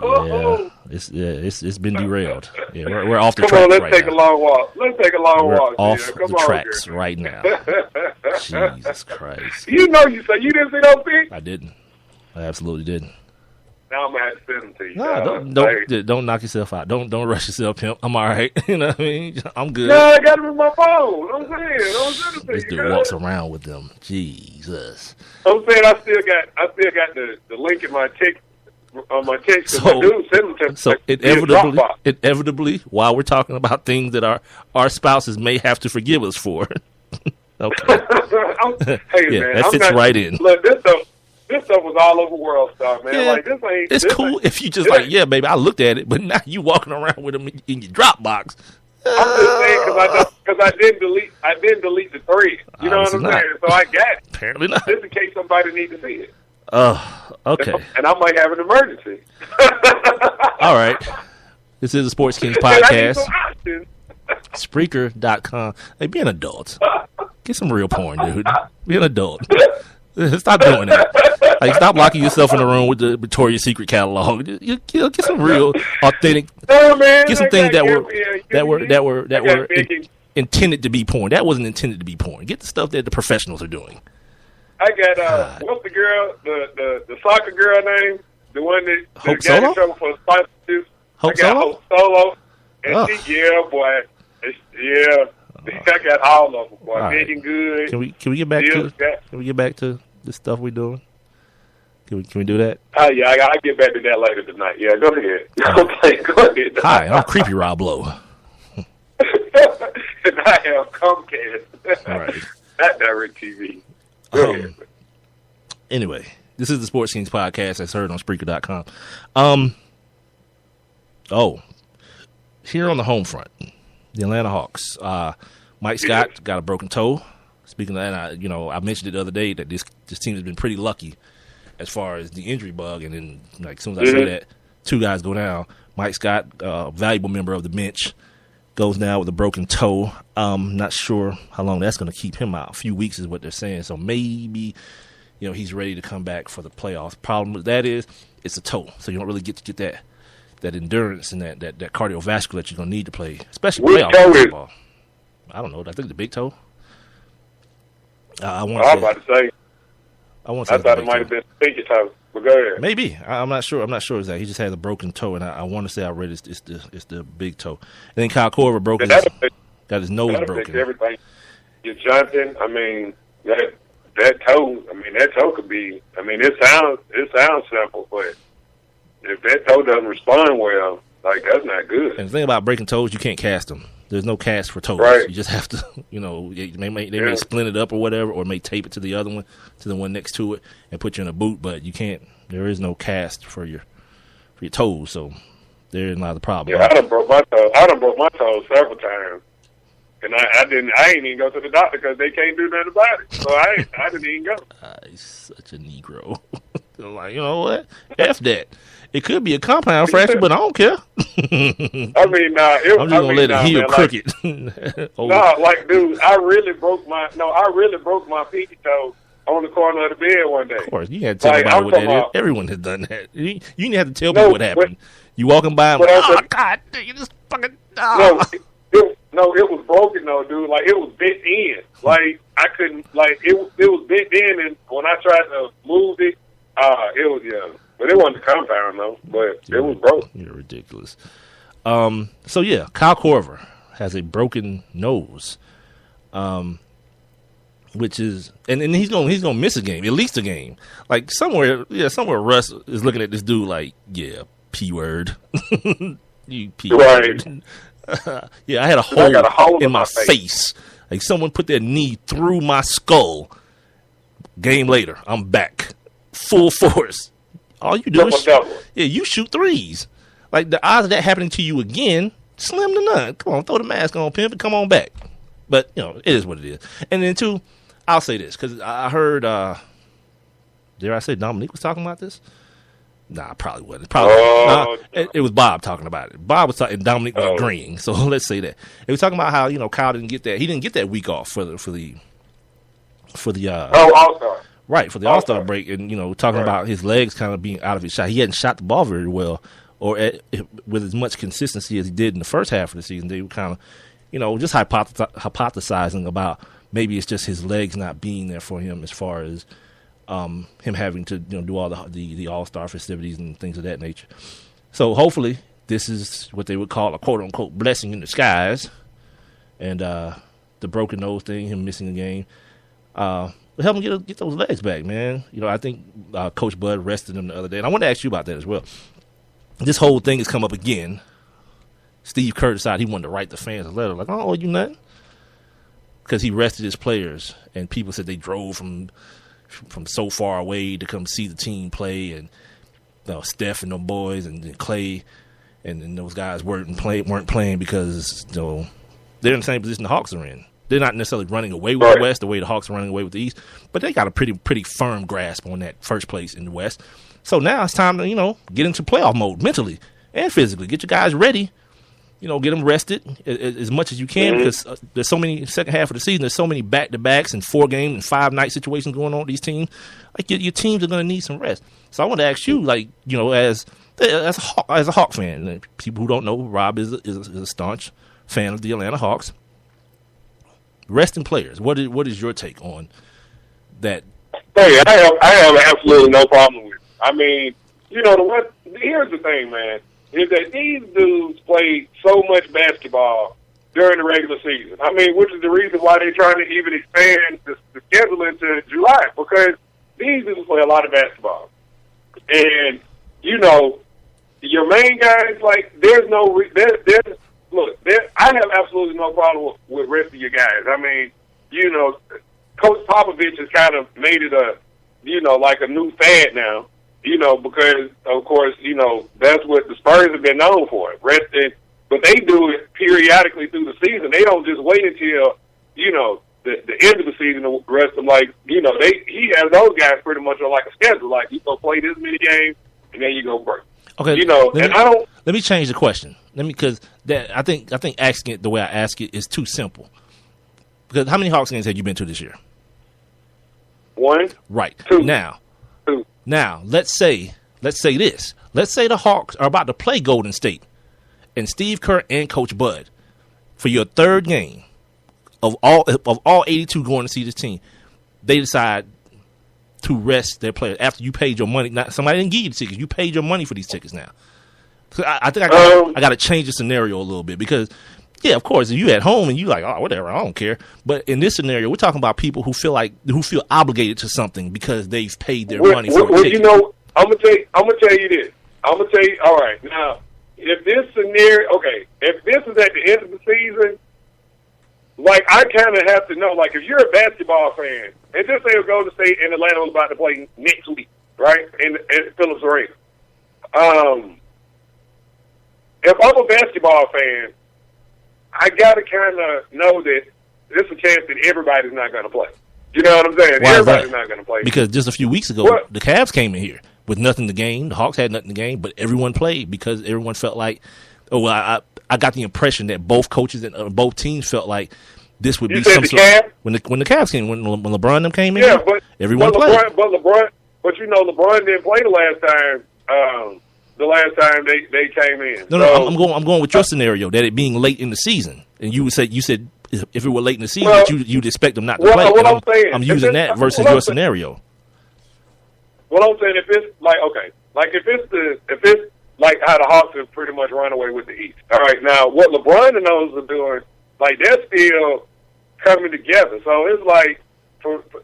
Yeah, it's been derailed. Yeah, we're off the Come tracks on, let's right take now. a long walk. Let's take a long We're walk. off Gio. the Come on, tracks girl. right now. Jesus Christ! You know you said you didn't see those pics? I didn't. I absolutely didn't. Now I'm gonna have to send them to you. No, don't knock yourself out. Don't rush yourself, pimp. I'm all right. You know what I mean? I'm good. No, I got them in my phone. I'm saying, don't send them to This you. dude girl. walks around with them. Jesus. I'm saying I still got the link in my text on my text. So- My dude sent them to me. So inevitably, while we're talking about things that our spouses may have to forgive us for. Okay. Hey Yeah, man, that fits right in. Look, this stuff was all over World Star, man. Yeah, Like this ain't. it's this cool ain't- if you just this like, ain't- yeah, baby, I looked at it, but now you walking around with them in your Dropbox. I'm just saying because I didn't delete the thread. You know what Obviously I'm not. saying? So I got it Apparently not. just in case somebody needs to see it. Okay. And I might have an emergency. All right. This is the Sports Kings And I need podcast. some options. Spreaker.com. Hey, be an adult. Get some real porn, dude. Be an adult. Stop doing that. Like, stop locking yourself in the room with the Victoria's Secret catalog. Get some real, authentic. No, man, Get some I things got that were big- intended to be porn. That wasn't intended to be porn. Get the stuff that the professionals are doing. I got what's the girl, the soccer girl name, the one that Hope got Solo? in trouble for sponsorship. Hope I got Solo? Hope Solo, and Ugh. yeah, boy, yeah. I got all of them, boy. All right. Megan Good. Can we get back Jill to Scott. can we get back to the stuff we're doing? Can we do that? Oh yeah, I'll get back to that later tonight. Yeah, go ahead. Okay, go ahead. Hi, I'm Creepy Rob Lowe. And I have Comcast. All right. Not DirecTV. Go ahead. Anyway, this is the Sports Kings podcast that's heard on Spreaker.com. Here on the home front, the Atlanta Hawks. Mike Scott got a broken toe. Speaking of that, I mentioned it the other day that this team has been pretty lucky as far as the injury bug. And then, like, as soon as I say that, two guys go down. Mike Scott, a valuable member of the bench, goes down with a broken toe. Not sure how long that's going to keep him out. A few weeks is what they're saying. So maybe, he's ready to come back for the playoffs. Problem with that is it's a toe, so you don't really get that endurance and that cardiovascular that you're going to need to play, especially Which playoff toe is it? basketball. I don't know. I think the big toe. I want I was about to say. I want I thought it might have been pinky toe. But go ahead. Maybe. I'm not sure. I'm not sure exactly. He just has a broken toe, and I want to say I read it's the big toe. And then Kyle Korver got his nose That affects broken. everything. You're jumping. I mean, that toe. I mean, that toe could be. I mean, it sounds simple, but if that toe doesn't respond well, like that's not good. And the thing about breaking toes, you can't cast them. There's no cast for toes. Right. You just have to, they may splint it up or whatever, or may tape it to the other one, to the one next to it, and put you in a boot. But you can't. There is no cast for your toes, so there's not the problem. Yeah, I done broke my toe. Several times, and I ain't even go to the doctor because they can't do nothing about it. So I didn't even go. He's such a Negro. I'm like, you know what? F that. It could be a compound fracture, but I don't care. I mean, I'm just gonna let it heal crooked. Like, dude, I really broke my pinky toe on the corner of the bed one day. Of course, you had to tell everybody what that is. Everyone has done that. You didn't have to tell people what happened. You walking by and God, you just fucking. It was broken though, dude. Like it was bent in. Like I couldn't. Like it was bent in, and when I tried to move it, it was But it wasn't a compound though. But it was broke. You're ridiculous. So yeah, Kyle Korver has a broken nose, which is and he's gonna miss a game, at least a game. Like somewhere Russ is looking at this dude like, yeah, P word, you P word. Right. Yeah, I had a hole in my face. Like someone put their knee through my skull. Game later, I'm back, full force. All you do is you shoot threes. Like the odds of that happening to you again, slim to none. Come on, throw the mask on, pimp, and come on back. But it is what it is. And then two, I'll say this because I heard. Dare I say Dominique was talking about this? Nah, probably wasn't. It was Bob talking about it. Bob was talking, and Dominique was agreeing. So let's say that they were talking about how Kyle didn't get that. He didn't get that week off for the All-Star. Right, for the All-Star break, and talking about his legs kind of being out of his shot. He hadn't shot the ball very well with as much consistency as he did in the first half of the season. They were kind of, just hypothesizing about maybe it's just his legs not being there for him as far as him having to do all the All-Star festivities and things of that nature. So hopefully this is what they would call a quote-unquote blessing in disguise. And the broken nose thing, him missing a game, will help him get those legs back, man. I think Coach Bud rested him the other day. And I want to ask you about that as well. This whole thing has come up again. Steve Kerr decided he wanted to write the fans a letter like, oh, you nothing? Because he rested his players, and people said they drove from so far away to come see the team play, and Steph and them boys and Clay and those guys weren't playing because they're in the same position the Hawks are in. They're not necessarily running away with the West the way the Hawks are running away with the East, but they got a pretty firm grasp on that first place in the West. So now it's time to get into playoff mode mentally and physically. Get your guys ready. Get them rested as much as you can, because there's so many second half of the season. There's so many back-to-backs and 4-game and 5-night situations going on with these teams. Like your teams are going to need some rest. So I want to ask you, as a Hawk fan, people who don't know, Rob is a staunch fan of the Atlanta Hawks. Resting players. What is your take on that? Hey, I have absolutely no problem with it. I mean, here's the thing, man. Is that these dudes played so much basketball during the regular season. I mean, which is the reason why they're trying to even expand the schedule into July, because these dudes play a lot of basketball. And, your main guys, there's no I have absolutely no problem with resting your guys. I mean, Coach Popovich has kind of made it like a new fad now. Because, of course, that's what the Spurs have been known for, resting. But they do it periodically through the season. They don't just wait until, the end of the season to rest them. He has those guys pretty much on a schedule. Like, you go play this many games, and then you go break. Okay. Let me change the question. Because I think asking it the way I ask it is too simple. Because how many Hawks games have you been to this year? 1. Right. 2. Now, let's say this. Let's say the Hawks are about to play Golden State, and Steve Kerr and Coach Bud, for your third game of all 82 going to see this team, they decide to rest their players after you paid your money. Not somebody didn't give you the tickets. You paid your money for these tickets now. So I think I got to change the scenario a little bit, because yeah, of course, if you at home and you like, oh, whatever, I don't care. But in this scenario, we're talking about people who feel obligated to something because they've paid their money for a ticket. I'm gonna tell you this. I'm gonna tell you. All right, now, if this scenario, if this is at the end of the season, I kind of have to know. If you're a basketball fan, and just say Golden State and Atlanta was about to play next week, right, in Phillips Arena. If I'm a basketball fan, I got to kind of know that there's a chance that everybody's not going to play. You know what I'm saying? Why everybody's not going to play. Because just a few weeks ago, the Cavs came in here with nothing to gain. The Hawks had nothing to gain, but everyone played because everyone felt like, I got the impression that both coaches and both teams felt like this would be some sort of, when the Cavs came, when LeBron them came in, everyone played. But LeBron didn't play the last time. The last time they came in. No, I'm going with your scenario that it being late in the season, and you said if it were late in the season, you'd expect them not to play. I'm using that versus your scenario. What I'm saying, if it's if it's like how the Hawks have pretty much run away with the East. All right, now what LeBron and those are doing, they're still coming together. So it's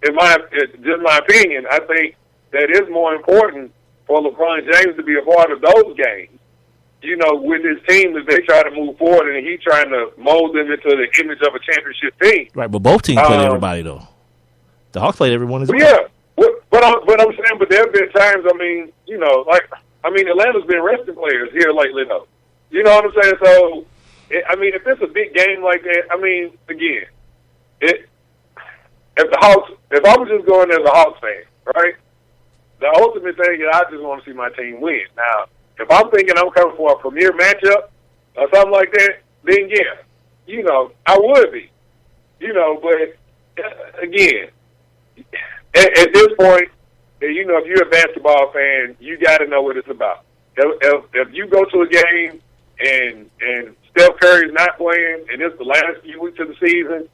in my opinion, I think that is more important for LeBron James to be a part of those games, with his team as they try to move forward, and he's trying to mold them into the image of a championship team. Right, but both teams played everybody, though. The Hawks played everyone as well. Yeah, but I'm saying, but there have been times, Atlanta's been resting players here lately, though. You know what I'm saying? So, if it's a big game like that, again, if I was just going as a Hawks fan, right? The ultimate thing is I just want to see my team win. Now, if I'm thinking I'm coming for a premier matchup or something like that, then yeah, I would be. But again, at this point, if you're a basketball fan, you got to know what it's about. if you go to a game and Steph Curry's not playing, and it's the last few weeks of the season,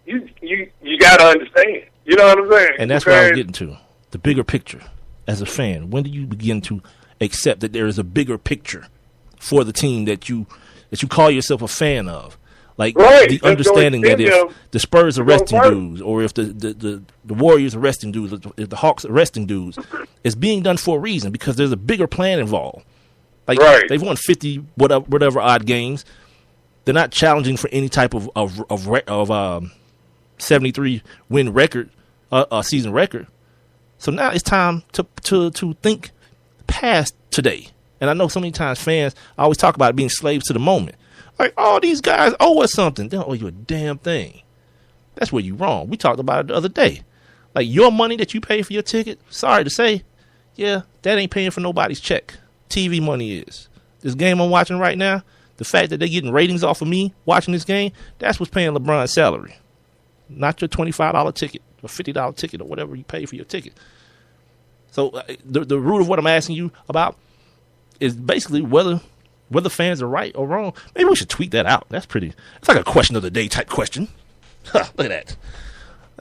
you got to understand. You know what I'm saying? And that's what I was getting to. The bigger picture. As a fan, when do you begin to accept that there is a bigger picture for the team that you call yourself a fan of? Like the understanding that if the Spurs are resting dudes, or if the Warriors are resting dudes, if the Hawks are resting dudes, it's being done for a reason, because there's a bigger plan involved. Like they've won 50 whatever odd games. They're not challenging for any type of 73 win record, season record. So now it's time to think past today. And I know so many times fans always talk about being slaves to the moment. Like, oh, these guys owe us something. They don't owe you a damn thing. That's where you're wrong. We talked about it the other day. Like, your money that you pay for your ticket, sorry to say, yeah, that ain't paying for nobody's check. TV money is. This game I'm watching right now, the fact that they're getting ratings off of me watching this game, that's what's paying LeBron's salary. Not your $25 ticket or $50 ticket or whatever you pay for your ticket. So the root of what I'm asking you about is basically whether fans are right or wrong. Maybe we should tweet that out. It's like a question of the day type question. Look at that.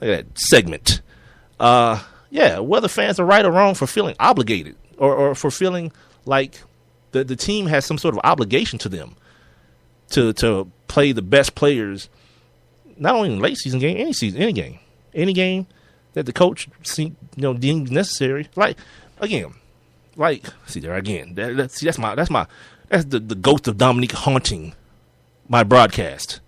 Look at that segment. Yeah, whether fans are right or wrong for feeling obligated or for feeling like the team has some sort of obligation to them to play the best players, not only in late season game, any game that the coach deems necessary. Like, again, see there again. That's the ghost of Dominique haunting my broadcast,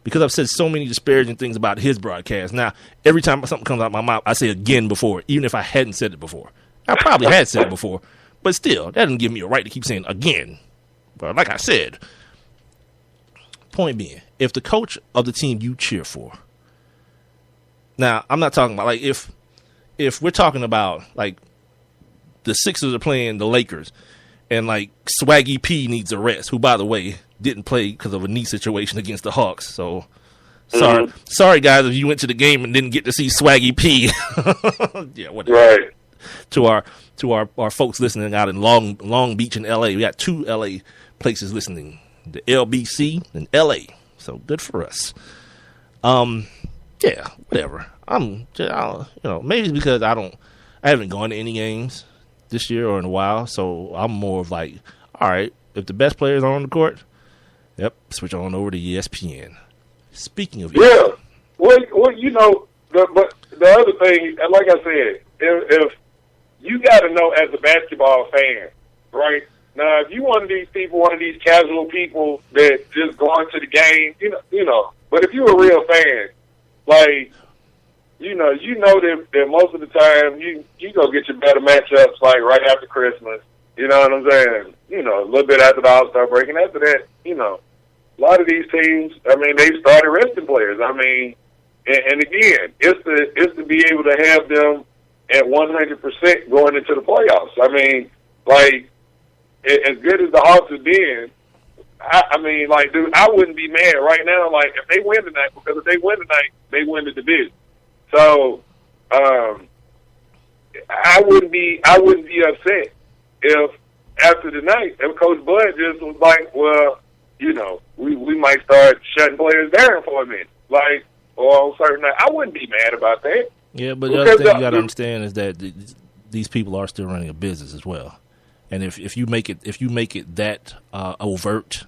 because I've said so many disparaging things about his broadcast. Now, every time something comes out of my mouth, I say again before, even if I hadn't said it before. I probably had said it before, but still, that doesn't give me a right to keep saying again. But like I said, point being, if the coach of the team you cheer for, now I'm not talking about like if we're talking about like the Sixers are playing the Lakers, and like Swaggy P needs a rest, who, by the way, didn't play because of a knee situation against the Hawks. So sorry guys, if you went to the game and didn't get to see Swaggy P. Yeah, whatever. Right. To our folks listening out in Long Beach and LA, we got 2 LA places listening, the LBC and LA. So good for us. Yeah, whatever. Maybe it's because I haven't gone to any games this year or in a while, so I'm more of like, all right, if the best players are on the court, yep, switch on over to ESPN. Speaking of ESPN. Well, but the other thing, like I said, if you got to know as a basketball fan, right? Now, if you one of these casual people that just go into the game, but if you're a real fan, like, you know that most of the time you go get your better matchups like right after Christmas. You know what I'm saying? A little bit after the All-Star break, and after that, a lot of these teams, I mean, they've started resting players. I mean, and again, it's to be able to have them at 100% going into the playoffs. I mean, like, as good as the Hawks have been, I mean, like, dude, I wouldn't be mad right now. Like, if they win tonight, because if they win tonight, they win the division. So, I wouldn't be upset if after tonight, if Coach Bud just was like, well, we might start shutting players down for a minute, like, or on certain night. I wouldn't be mad about that. Yeah, but the other thing you got to understand is that these people are still running a business as well, and if you make it that overt,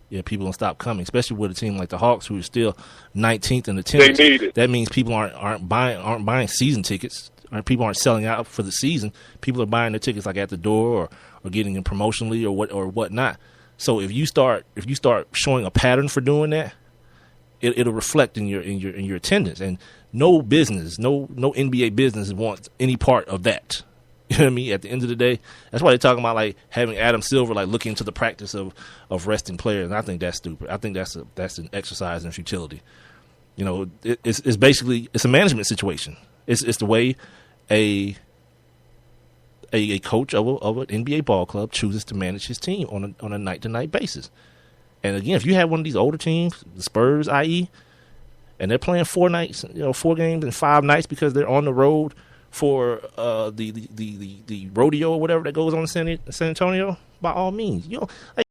yeah, people don't stop coming, especially with a team like the Hawks, who is still 19th in attendance. They need it. That means people aren't buying season tickets. People aren't selling out for the season. People are buying their tickets like at the door or getting them promotionally or whatnot. So if you start showing a pattern for doing that, it'll reflect in your attendance. And no business, no NBA business wants any part of that. You know what I mean? At the end of the day, that's why they're talking about like having Adam Silver like look into the practice of resting players. And I think that's stupid. I think that's an exercise in futility. It's basically a management situation. It's the way a coach of an NBA ball club chooses to manage his team on a night to night basis. And again, if you have one of these older teams, the Spurs, i.e., and they're playing 4 games in 5 nights because they're on the road for the rodeo or whatever that goes on in San Antonio, by all means, you know, like,